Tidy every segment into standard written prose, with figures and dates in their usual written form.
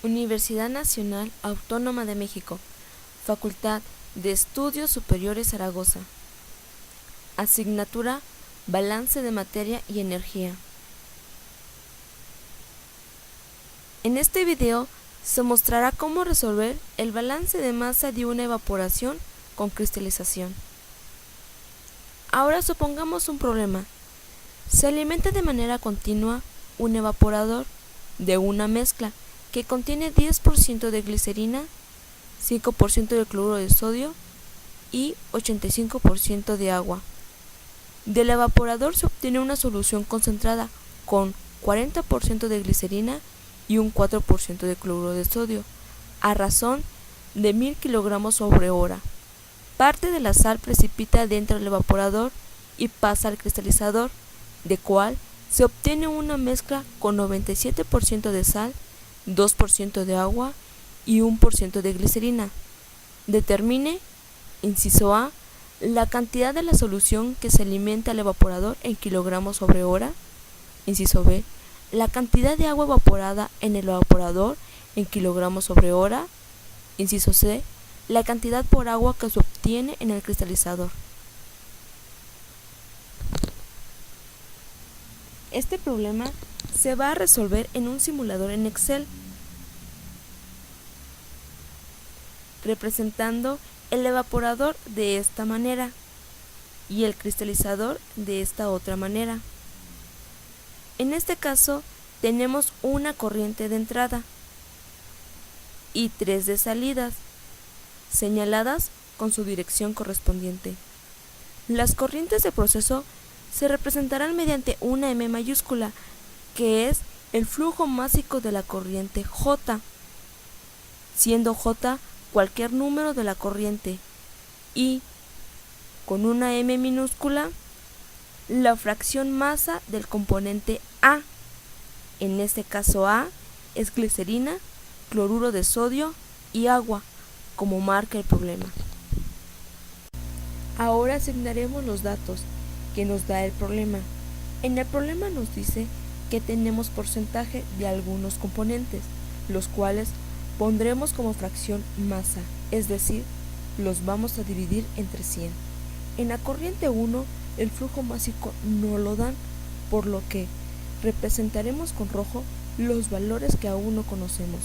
Universidad Nacional Autónoma de México, Facultad de Estudios Superiores Zaragoza. Asignatura Balance de Materia y Energía. En este video se mostrará cómo resolver el balance de masa de una evaporación con cristalización. Ahora supongamos un problema. Se alimenta de manera continua un evaporador de una mezcla que contiene 10% de glicerina, 5% de cloruro de sodio y 85% de agua. Del evaporador se obtiene una solución concentrada con 40% de glicerina y un 4% de cloruro de sodio, a razón de 1000 kg sobre hora. Parte de la sal precipita dentro del evaporador y pasa al cristalizador, de cual se obtiene una mezcla con 97% de sal, 2% de agua y 1% de glicerina. Determine, inciso A, la cantidad de la solución que se alimenta al evaporador en kilogramos sobre hora. Inciso B, la cantidad de agua evaporada en el evaporador en kilogramos sobre hora. Inciso C, la cantidad por agua que se obtiene en el cristalizador. Este problema se va a resolver en un simulador en Excel, representando el evaporador de esta manera y el cristalizador de esta otra manera. En este caso tenemos una corriente de entrada y 3 de salidas, señaladas con su dirección correspondiente. Las corrientes de proceso se representarán mediante una M mayúscula, que es el flujo másico de la corriente J, siendo J cualquier número de la corriente, y con una M minúscula la fracción masa del componente A. En este caso A es glicerina, cloruro de sodio y agua, como marca el problema. Ahora asignaremos los datos que nos da el problema. En el problema nos dice que tenemos porcentaje de algunos componentes, los cuales pondremos como fracción masa, es decir, los vamos a dividir entre 100. En la corriente 1 el flujo másico no lo dan, por lo que representaremos con rojo los valores que aún no conocemos.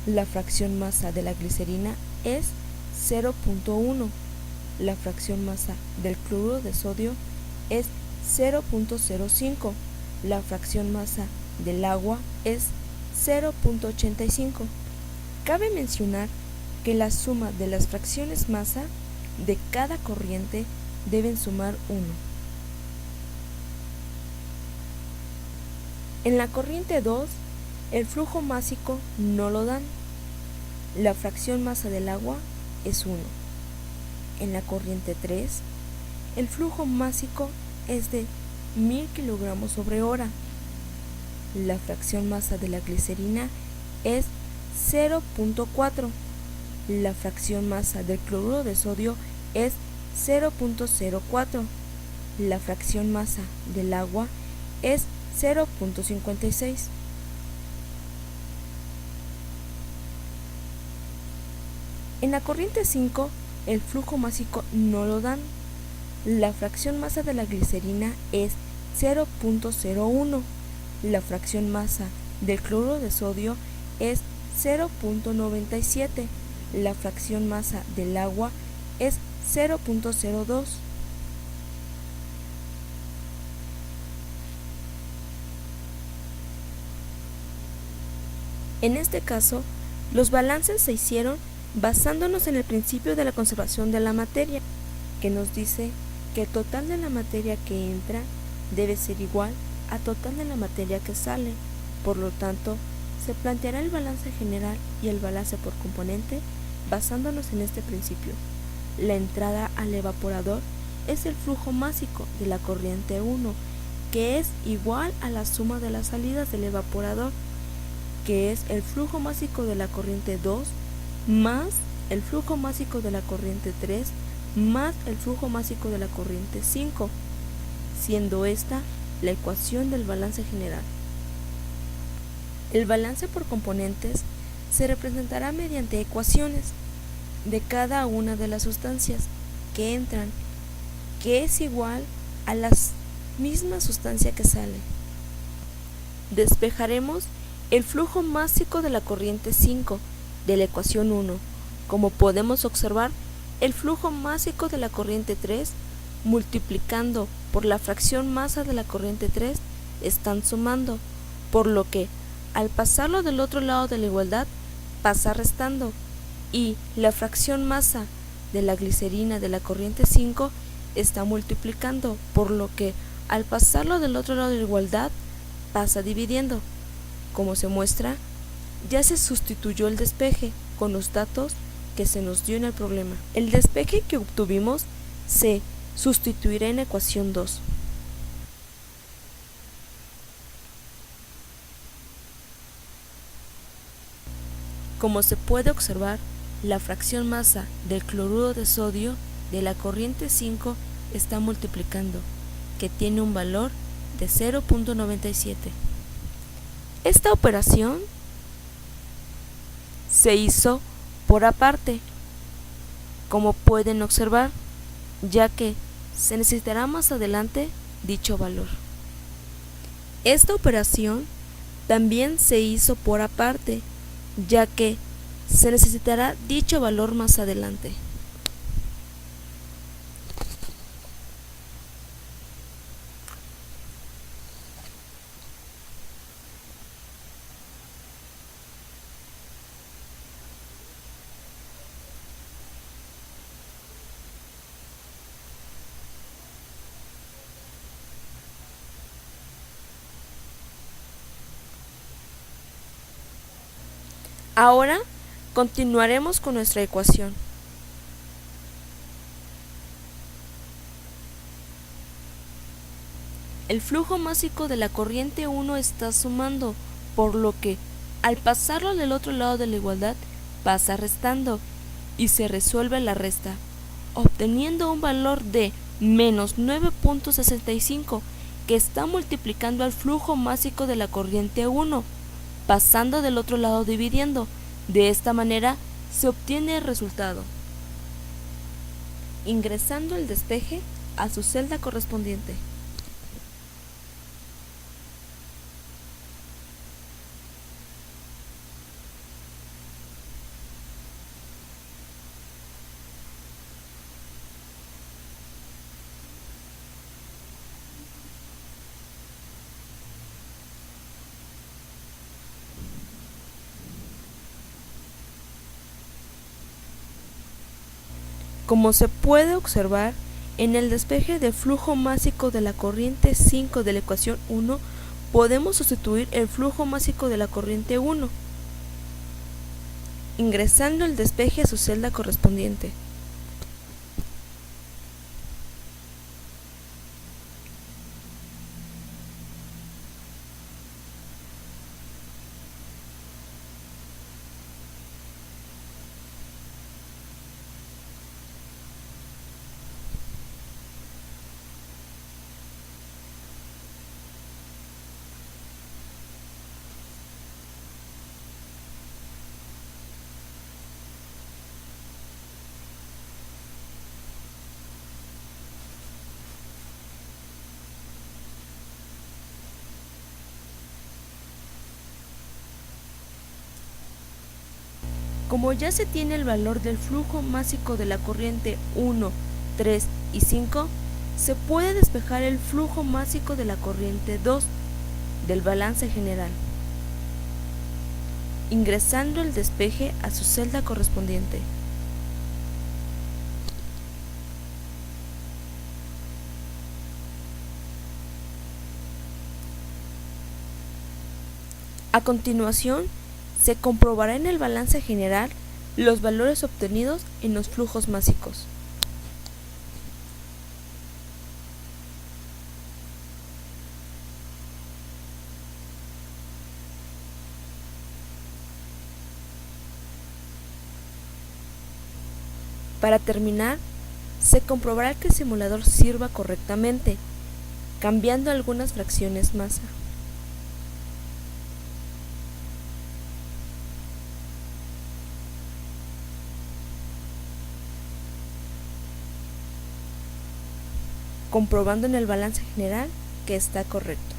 La fracción masa de la glicerina es 0.1, la fracción masa del cloruro de sodio es 0.05, la fracción masa del agua es 0.85. Cabe mencionar que la suma de las fracciones masa de cada corriente deben sumar 1. En la corriente 2, el flujo másico no lo dan. La fracción masa del agua es 1. En la corriente 3, el flujo másico es de 1000 kg sobre hora. La fracción masa de la glicerina es 0.4. La fracción masa del cloruro de sodio es 0.04. La fracción masa del agua es 0.56. En la corriente 5, el flujo másico no lo dan. La fracción masa de la glicerina es 0.01. La fracción masa del cloruro de sodio es 0.97. La fracción masa del agua es 0.02. En este caso, los balances se hicieron basándonos en el principio de la conservación de la materia, que nos dice que el total de la materia que entra debe ser igual al total de la materia que sale. Por lo tanto, se planteará el balance general y el balance por componente basándonos en este principio. La entrada al evaporador es el flujo másico de la corriente 1, que es igual a la suma de las salidas del evaporador, que es el flujo másico de la corriente 2 más el flujo másico de la corriente 3 más el flujo másico de la corriente 5, siendo esta la ecuación del balance general. El balance por componentes se representará mediante ecuaciones de cada una de las sustancias que entran, que es igual a la misma sustancia que sale. Despejaremos el flujo másico de la corriente 5 de la ecuación 1. Como podemos observar, el flujo másico de la corriente 3 multiplicando por la fracción masa de la corriente 3 están sumando, por lo que al pasarlo del otro lado de la igualdad pasa restando, y la fracción masa de la glicerina de la corriente 5 está multiplicando, por lo que al pasarlo del otro lado de la igualdad pasa dividiendo. Como se muestra, ya se sustituyó el despeje con los datos que se nos dio en el problema. El despeje que obtuvimos se sustituirá en ecuación 2. Como se puede observar, la fracción masa del cloruro de sodio de la corriente 5 está multiplicando, que tiene un valor de 0.97. Esta operación se hizo por aparte, como pueden observar, ya que se necesitará más adelante dicho valor. Esta operación también se hizo por aparte, ya que se necesitará dicho valor más adelante. Ahora continuaremos con nuestra ecuación. El flujo másico de la corriente 1 está sumando, por lo que al pasarlo del otro lado de la igualdad pasa restando y se resuelve la resta, obteniendo un valor de menos 9.65 que está multiplicando al flujo másico de la corriente 1, pasando del otro lado dividiendo. De esta manera se obtiene el resultado, ingresando el despeje a su celda correspondiente. Como se puede observar, en el despeje del flujo másico de la corriente 5 de la ecuación 1, podemos sustituir el flujo másico de la corriente 1, ingresando el despeje a su celda correspondiente. Como ya se tiene el valor del flujo másico de la corriente 1, 3 y 5, se puede despejar el flujo másico de la corriente 2 del balance general, ingresando el despeje a su celda correspondiente. A continuación, se comprobará en el balance general los valores obtenidos en los flujos másicos. Para terminar, se comprobará que el simulador sirva correctamente, cambiando algunas fracciones masa. comprobando en el balance general que está correcto.